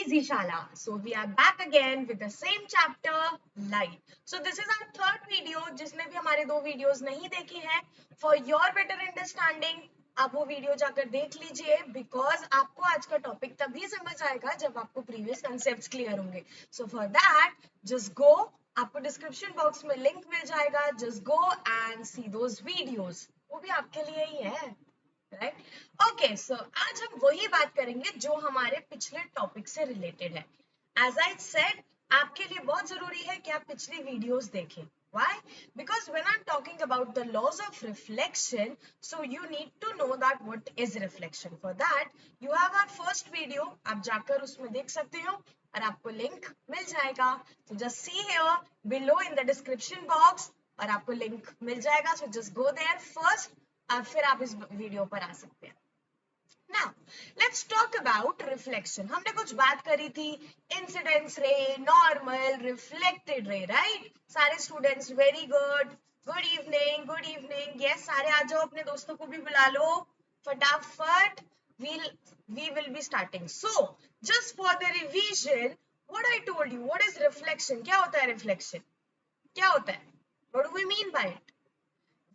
Easy Shala. So we are back again with the same chapter, light. So this is our third video. जिसने भी हमारे दो videos नहीं देखे हैं, for your better understanding, आप वो video जाकर देख लीजिए because आपको आज का topic तभी समझ आएगा जब आपको previous concepts clear होंगे. So for that, just go. आपको description box में link मिल जाएगा. Just go and see those videos. वो भी आपके लिए ही है. राइट ओके सो आज हम वही बात करेंगे जो हमारे पिछले टॉपिक से रिलेटेड है. एज आई सेड, आपके लिए बहुत जरूरी है कि आप पिछली वीडियोस देखें. Why? Because when I'm talking about the laws of reflection, so you need to know that what is reflection. For that, you have our first video. आप जाकर उसमें देख सकते हो और आपको लिंक मिल जाएगा. So just see here below in the description box और आपको लिंक मिल जाएगा. So just go there first. अब फिर आप इस वीडियो पर आ सकते हैं. Now, let's talk about reflection. हमने कुछ बात करी थी incidence ray, normal, reflected ray, right? सारे students very good. Good evening, good evening. Yes, सारे आ जाओ, अपने दोस्तों को भी बुला लो फटाफट. We will be starting. So, just for the revision, what I told you, what is reflection? क्या होता है reflection? क्या होता है? What do we mean by it?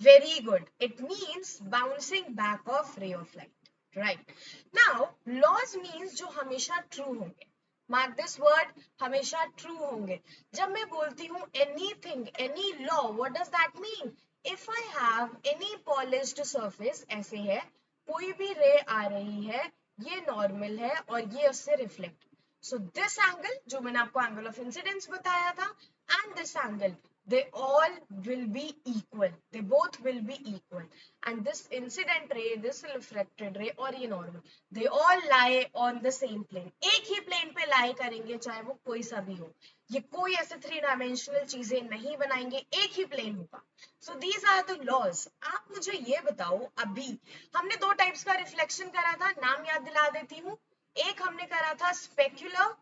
Very good. It means bouncing back of ray of light. Right. Now, laws means जो हमेशा true होंगे. Mark this word, हमेशा true होंगे. जब मैं बोलती हूँ anything, any law, what does that mean? If I have any polished surface, ऐसे है, कोई भी ray आ रही है, ये normal है और ये उससे reflect. So this angle, जो मैंने आपको angle of incidence बताया था, and this angle, they all will be equal. They both will be equal. And this incident ray, this refracted ray और ये normal, they all lie on the same plane. एक ही plane पे lie करेंगे, चाहे वो कोई सा भी हो. ये कोई ऐसे 3-dimensional चीजें नहीं बनाएंगे, एक ही plane होगा. So these are the laws. आप मुझे ये बताओ, अभी हमने दो types का reflection करा था, नाम याद दिला देती हूँ. एक हमने करा था specular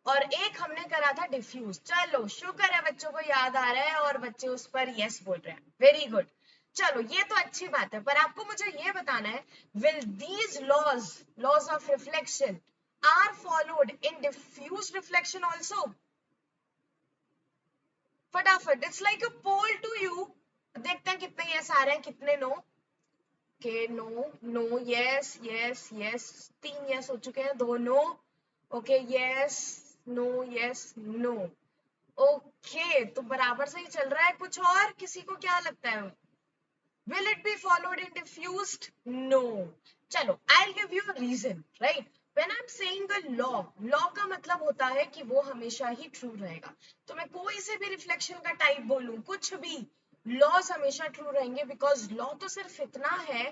और एक हमने करा था डिफ्यूज. चलो, शुक्र है बच्चों को याद आ रहा है और बच्चे उस पर यस बोल रहे हैं. Very good. चलो, ये तो अच्छी बात है, पर आपको मुझे ये बताना है, will these laws of reflection are followed in diffuse reflection also? फटाफट, it's like a poll to you. देखते हैं कितने यस आ रहे हैं, कितने नो. के no, no, yes, yes, yes. 3 yes हो चुके हैं, 2 no. Okay, yes, no, yes, no. Okay, तो बराबर से ही चल रहा है. कुछ और किसी को क्या लगता है? Will it be followed in diffused? No. चलो, I'll give you a reason, right? When I'm saying a law का मतलब होता है कि वो हमेशा ही ट्रू रहेगा. तो मैं कोई से भी रिफ्लेक्शन का टाइप बोलूं, कुछ भी, लॉज हमेशा ट्रू रहेंगे. बिकॉज लॉ तो सिर्फ इतना है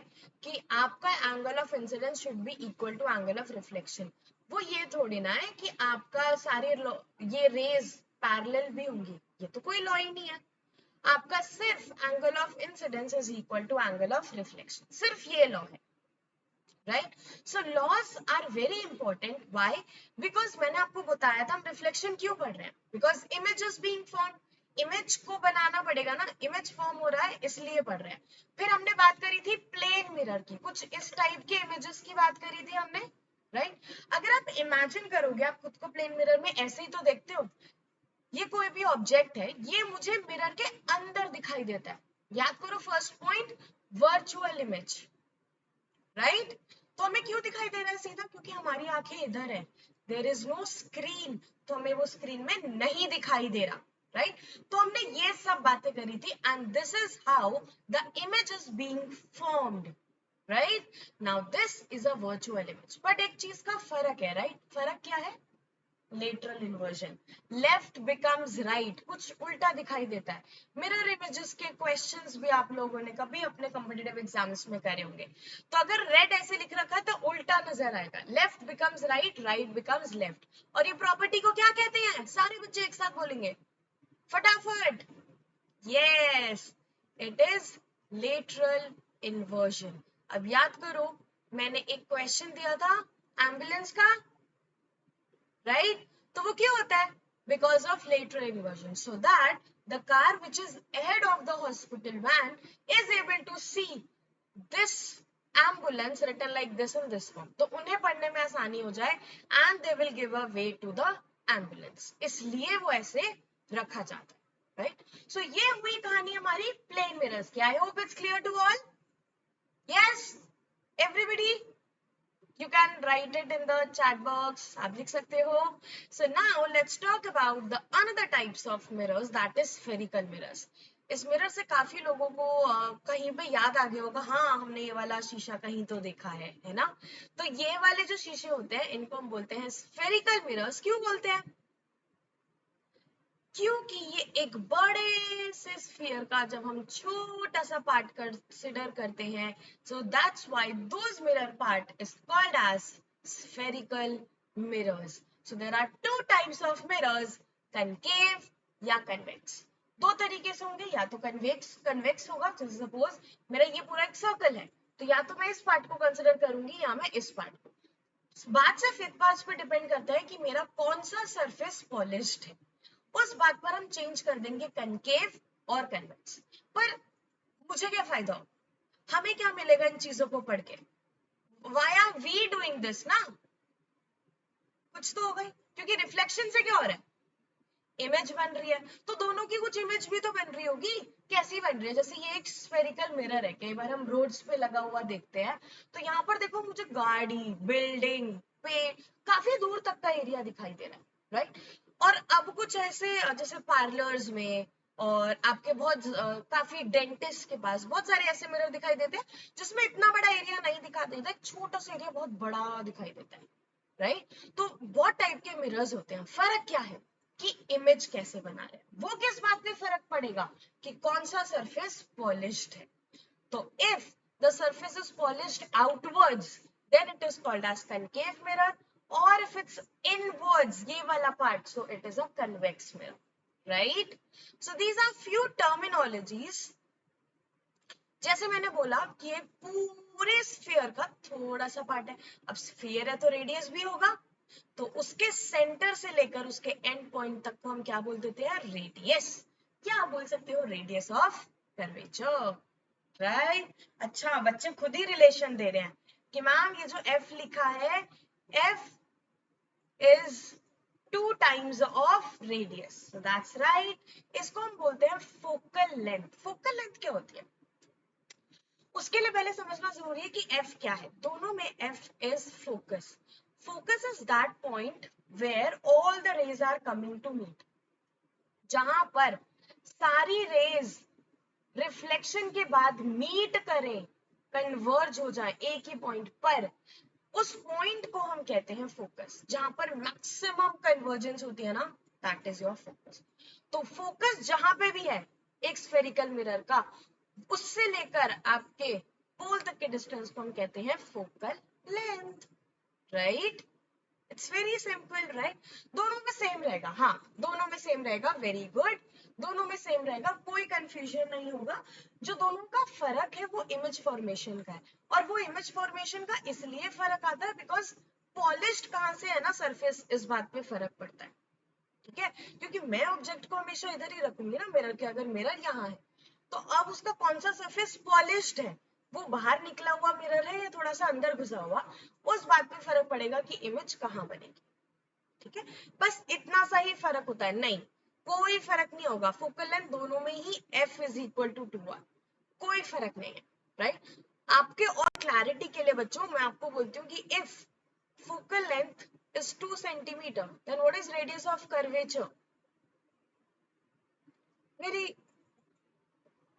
कि आपका angle of incidence should be equal to angle of reflection. वो ये थोड़ी ना है कि आपका सारे ये रेज पैरेलल भी होंगी. ये तो कोई लॉ ही नहीं है. आपका सिर्फ angle of incidence is equal to angle of reflection. सिर्फ ये लॉ है. Right? So laws are very important. Why? Because मैंने आपको बताया था हम रिफ्लेक्शन क्यों पढ़ रहे हैं. Because image is being form. Image को बनाना पड़ेगा ना, इमेज फॉर्म हो रहा है इसलिए पढ़ रहे हैं. फिर हमने बात करी थी प्लेन मिरर की, कुछ इस टाइप के इमेजेस की बात करी थी हमने. राइट? अगर आप इमेजिन करोगे, आप खुद को प्लेन मिरर में ऐसे ही तो देखते हो. ये कोई भी ऑब्जेक्ट है, ये मुझे मिरर के अंदर दिखाई देता है. याद करो first point, virtual image. Right? तो हमें क्यों दिखाई दे रहा है सीधा? क्योंकि हमारी आंखें इधर है. देयर इज नो स्क्रीन, तो हमें वो स्क्रीन में नहीं दिखाई दे रहा. राइट? तो हमने ये सब बातें करी थी. And this is how the image is being formed. Right? Now this is a virtual image. But एक चीज का फर्क है. राइट? फर्क क्या है? Lateral inversion. Left becomes right, कुछ उल्टा दिखाई देता है. मिरर इमेजेस के क्वेश्चंस भी आप लोगों ने कभी अपने कॉम्पिटिटिव एग्जाम्स में करे होंगे. तो अगर रेड ऐसे लिख रखा है तो उल्टा नजर आएगा. Left becomes right, right becomes left. और ये प्रॉपर्टी को क्या कहते हैं? सारे बच्चे एक साथ बोलेंगे फटाफट. Yes, it is lateral inversion. अब याद करो, मैंने एक क्वेश्चन दिया था एम्बुलेंस का. राइट? तो वो क्यों होता है? Because of lateral inversion. So that the car which is ahead of the hospital van is able to see this ambulance written like this in this form, तो उन्हें पढ़ने में आसानी हो जाए and they will give a way to the ambulance, इसलिए वो ऐसे रखा जाता है, राइट? सो ये हुई कहानी हमारी प्लेन मिरर्स की। I hope it's clear to all. Yes everybody, you can write it in the chat box, आप लिख सकते हो। So now let's talk about the another types of mirrors, that is spherical mirrors। इस mirror से काफी लोगों को कहीं पे याद आ गया होगा, हाँ हमने ये वाला शीशा कहीं तो देखा है ना? तो ये वाले जो शीशे होते हैं इनको हम बोलते हैं स्फेरिकल मिरर्स। क्यों बोलते हैं? क्योंकि ये एक बड़े से स्फीयर का जब हम छोटा सा पार्ट कंसिडर करते हैं, so that's why those mirror part is called as spherical mirrors। So there are two types of mirrors, concave या convex। दो तरीके से होंगे, या तो कन्वेक्स होगा, तो सपोज मेरा ये पूरा एक सर्कल है, तो या तो मैं इस पार्ट को कंसिडर करूंगी या मैं इस पार्ट को। बात सिर्फ इस बात पे डिपेंड करता है कि मेरा कौन सा सरफेस पॉलिश्ड है, उस बात पर हम चेंज कर देंगे कनकेव और कन्वेक्स। पर मुझे क्या फायदा हो, हमें क्या मिलेगा इन चीजों को पढ़ के? Why are we doing this ना? कुछ तो होगा ही, क्योंकि रिफ्लेक्शन से क्या हो रहा है, इमेज बन रही है, तो दोनों की कुछ इमेज भी तो बन रही होगी। कैसी बन रही है? जैसे ये एक स्फेरिकल मिरर है, कई बार हम रोड्स पे लगा हुआ देखते हैं, तो यहाँ पर देखो मुझे गाड़ी, बिल्डिंग, पेड़, काफी दूर तक का एरिया दिखाई दे रहा है, राइट? और अब कुछ ऐसे जैसे पार्लर्स में और आपके बहुत काफी डेंटिस्ट के पास बहुत सारे ऐसे मिरर दिखाई देते हैं जिसमें इतना बड़ा एरिया नहीं दिखा देता, एक छोटा सा एरिया बहुत बड़ा दिखाई देता है, राइट? तो बहुत टाइप के मिरर्स होते हैं। फर्क क्या है कि इमेज कैसे बना रहे हैं, वो किस बात में फर्क पड़ेगा कि कौन सा सरफेस पॉलिश्ड है। तो if the surface is polished outwards, then it is called as concave mirror, or if it's inwards, ये वाला part, so it is a convex mirror, right? So these are few terminologies। जैसे मैंने बोला कि ये पूरे स्फीयर का थोड़ा सा पार्ट है। अब स्फीयर है तो रेडियस भी होगा, तो उसके सेंटर से लेकर उसके एंड पॉइंट तक को हम क्या बोल देते हैं? रेडियस। क्या बोल सकते हो? Radius of curvature, right? अच्छा, बच्चे खुद ही रिलेशन दे रहे हैं कि मैम ये जो एफ लिखा है, F is 2 times of radius, so that's right. इसको हम बोलते हैं फोकल लेंथ। फोकल लेंथ क्या होती है उसके लिए पहले समझना जरूरी है कि एफ क्या है। दोनों में F is focus. Focus is that point where all the rays are coming to meet, जहां पर सारी रेज रिफ्लेक्शन के बाद मीट करें, कन्वर्ज हो जाए एक ही पॉइंट पर, उस पॉइंट को हम कहते हैं फोकस। जहां पर मैक्सिमम कन्वर्जेंस होती है ना, दैट इज योर फोकस। तो फोकस जहां पे भी है एक स्फेरिकल मिरर का, उससे लेकर आपके पोल तक के डिस्टेंस को हम कहते हैं focal length, right? It's very simple, right? दोनों में सेम रहेगा, हाँ दोनों में सेम रहेगा, वेरी गुड, दोनों में सेम रहेगा, कोई कंफ्यूजन नहीं होगा। जो दोनों का फर्क है वो इमेज फॉर्मेशन का है, और वो इमेज फॉर्मेशन का इसलिए फर्क आता है बिकॉज पॉलिश्ड कहाँ से है ना सरफेस, इस बात पे फर्क पड़ता है, ठीक है? क्योंकि मैं ऑब्जेक्ट को हमेशा इधर ही रखूंगी ना मिरर के, अगर मिरर यहाँ है तो अब उसका कौन सा सरफेस पॉलिश्ड है, वो बाहर निकला हुआ मिरर है या थोड़ा सा अंदर घुसा हुआ, उस बात पे फर्क पड़ेगा कि इमेज कहाँ बनेगी, ठीक है? बस इतना सा ही फर्क होता है, नहीं कोई फर्क नहीं होगा। फोकल लेंथ दोनों में ही f is equal to 2r, कोई फर्क नहीं है, राइट? आपके और क्लैरिटी के लिए बच्चों मैं आपको बोलती हूँ कि if focal length is 2 centimeter, then what is radius of curvature? Very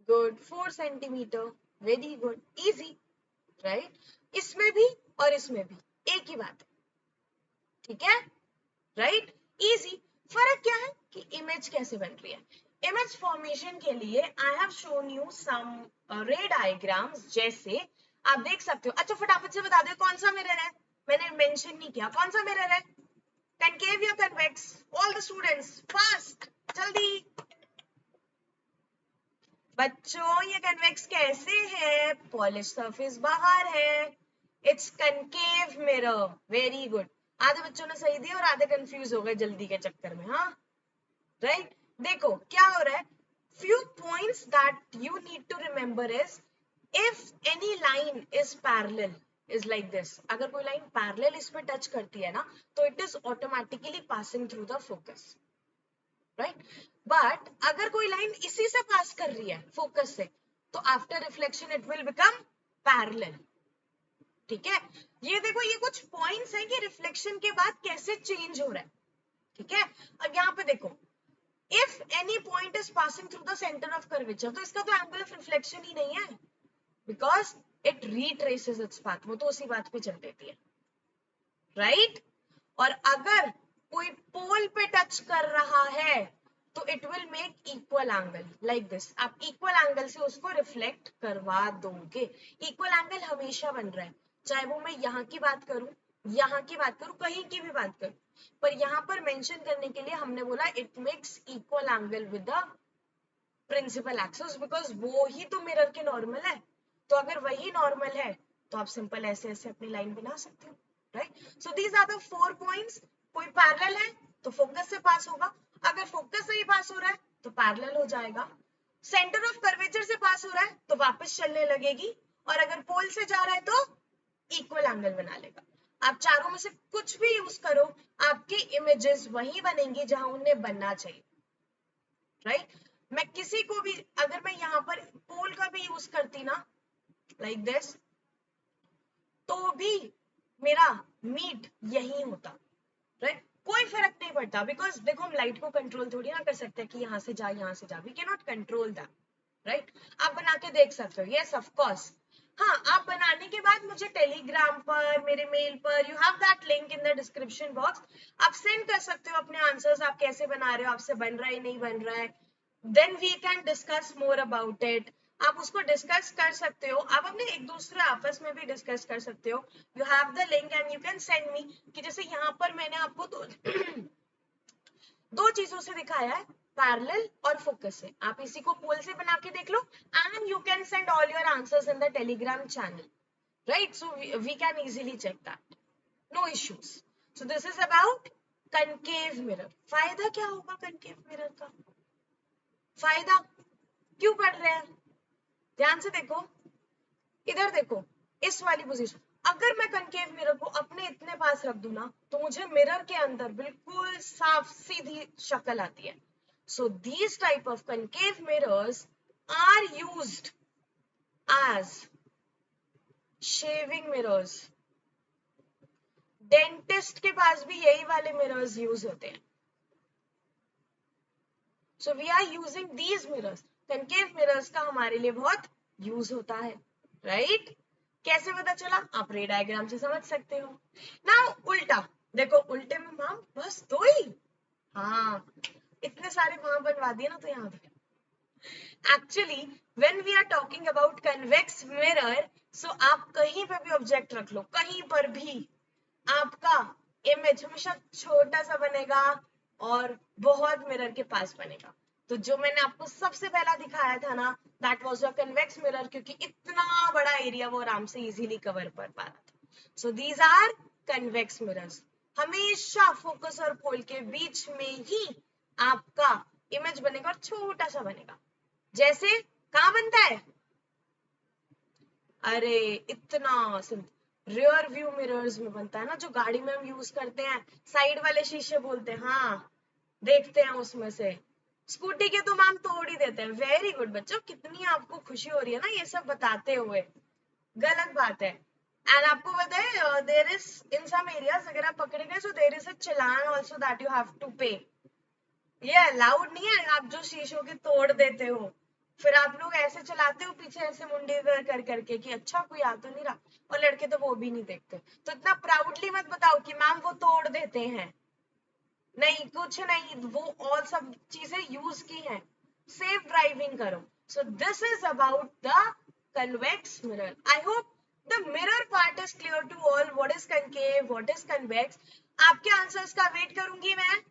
good, 4 centimeter, very good, easy, right? इसमें भी और इसमें भी एक ही बात है, ठीक है, राइट? इजी। फर्क क्या है कि इमेज कैसे बन रही है। इमेज फॉर्मेशन के लिए I have shown you some ray diagrams, जैसे आप देख सकते हो। अच्छा फटाफट से बता दो कौन सा मिरर है, मैंने मेंशन नहीं किया, कौन सा मिरर है? कनकेव या convex? All the students fast, जल्दी। बच्चों ये कन्वेक्स कैसे है? पॉलिश सरफेस बाहर है, it's concave mirror, very good. आधे बच्चों ने सही दिया और आधे कंफ्यूज हो गए जल्दी के चक्कर में, हाँ राइट? देखो क्या हो रहा है, few points that you need to remember is if any line is parallel is like this, अगर कोई लाइन पैरेलल इस पे टच करती है ना तो it is automatically passing through the focus, right. But अगर कोई लाइन इसी से पास कर रही है फोकस से तो after reflection it will become parallel, ठीक है। ये देखो ये कुछ पॉइंट्स हैं कि रिफ्लेक्शन के बाद कैसे चेंज हो रहा है, ठीक है। अब यहाँ पे देखो if any point is passing through the centre of curvature तो इसका तो एंगल ऑफ रिफ्लेक्शन ही नहीं है बिकॉज इट रीट्रेसेस इट्स पाथ, वो तो उसी बात पे चल देती है, राइट। और अगर कोई पोल पे टच कर रहा है तो it will make equal angle like this, आप इक्वल एंगल से उसको रिफ्लेक्ट करवा दोगे। इक्वल एंगल हमेशा बन रहा है, चाहे वो मैं यहाँ की बात करूं, यहाँ की बात करूं, कहीं की भी बात करूं, पर यहाँ पर मेंशन करने के लिए हमने बोला it makes equal angle with the principal axis because वो ही तो मिरर के नॉर्मल है। तो अगर वही नॉर्मल है तो आप सिंपल ऐसे ऐसे अपनी लाइन बना सकते हो, right. So these are the 4 points. कोई पैरेलल है तो फोकस से पास होगा, अगर फोकस से ही पास हो रहा है तो पैरेलल हो जाएगा, सेंटर ऑफ कर्वेचर से पास हो रहा है तो वापस चलने लगेगी, और अगर पोल से जा रहा है तो इक्वल एंगल बना लेगा। आप चारों में से कुछ भी यूज करो आपकी इमेजेस वही बनेंगी जहां उन्हें बनना चाहिए, राइट। मैं किसी को भी अगर मैं यहाँ पर पोल का भी यूज करती ना लाइक दिस तो भी मेरा मीट यही होता, राइट। कोई फर्क नहीं पड़ता बिकॉज देखो हम लाइट को कंट्रोल थोड़ी ना कर सकते कि यहाँ से जा यहाँ से जा, we can not control that, right. आप बना के देख सकते हो, यस ऑफ कोर्स। हाँ, आप बनाने के बाद मुझे टेलीग्राम पर, मेरे मेल पर, you have that link in the description box, आप सेंड कर सकते हो अपने आंसर्स, आप कैसे बना रहे हो, आपसे बन रहा है नहीं बन रहा है, then we can discuss more about it. आप उसको डिस्कस कर सकते हो, आप अपने एक दूसरे आपस में भी डिस्कस कर सकते हो। You have the link and you can send me, कि जैसे यहाँ पर मैंने आपको दो चीजों से दिखाया है, पैरेलल और फोकस से। आप इसी को पोल से बना के देख लो and you can send all your answers in the Telegram channel, right. So we can easily check that, no issues. So this is about concave mirror. फायदा क्या होगा कनकेव मिरर का, फायदा क्यों पढ़ रहे हैं, ध्यान से देखो, इधर देखो, इस वाली पोजीशन, अगर मैं कनकेव मिरर को अपने इतने पास रख दूं ना तो मुझे मिरर के अंदर बिल्कुल साफ सीधी शक्ल आती है। So these type of concave mirrors are used as shaving mirrors. Dentist के पास भी यही वाले मिरर्स यूज होते हैं। So we are using these mirrors, concave mirrors का हमारे लिए बहुत यूज होता है, राइट। कैसे पता चला, आप रे डायग्राम से समझ सकते हो। नाउ उल्टा देखो, उल्टे में माम बस दो ही, हाँ इतने सारे वहां बनवा दिए ना तो यहाँ पे actually when we are talking about convex mirror, so आप कहीं पे भी ऑब्जेक्ट रख लो, कहीं पर भी आपका इमेज हमेशा छोटा सा बनेगा और बहुत मिरर के पास बनेगा। तो जो मैंने आपको सबसे पहला दिखाया था ना, that was a convex mirror, क्योंकि इतना बड़ा एरिया वो आराम से इजीली कवर कर पा रहा था। So these are convex mirrors. हमेशा फोकस और पोल के बीच में ही आपका इमेज बनेगा और छोटा सा बनेगा। जैसे कहां बनता है, अरे इतना सिंपल, रियर व्यू मिरर्स में बनता है ना, जो गाड़ी में हम यूज करते हैं, साइड वाले शीशे बोलते हैं, हाँ देखते हैं उसमें से। स्कूटी के तो मैम तोड़ ही देते हैं। वेरी गुड बच्चों, कितनी आपको खुशी हो रही है ना ये सब बताते हुए, गलत बात है। एंड आपको बताए there is in some areas अगर आप पकड़े गए so there is a challan also that you have to pay. ये अलाउड नहीं है, आप जो शीशों के तोड़ देते हो फिर आप लोग ऐसे चलाते हो पीछे ऐसे मुंडे कर करके कि अच्छा कोई आ तो नहीं रहा, और लड़के तो वो भी नहीं देखते। तो इतना प्राउडली मत बताओ कि मैम वो तोड़ देते हैं, नहीं कुछ नहीं, वो ऑल सब चीजें यूज की हैं। सेफ ड्राइविंग करो। So this is about the convex mirror. I hope the mirror part is clear to all, what is concave, what is convex. आपके आंसर्स का वेट करूंगी मैं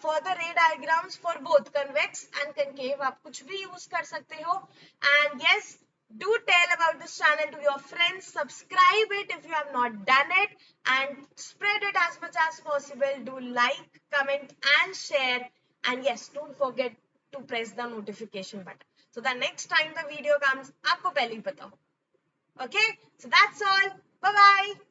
for the ray diagrams for both convex and concave. आप कुछ भी use कर सकते हो। And yes, do tell about this channel to your friends, subscribe it if you have not done it, and spread it as much as possible. Do like, comment and share, and yes, don't forget to press the notification button. so the next time the video comes आपको पहले ही पता हो. Okay, so that's all. Bye bye.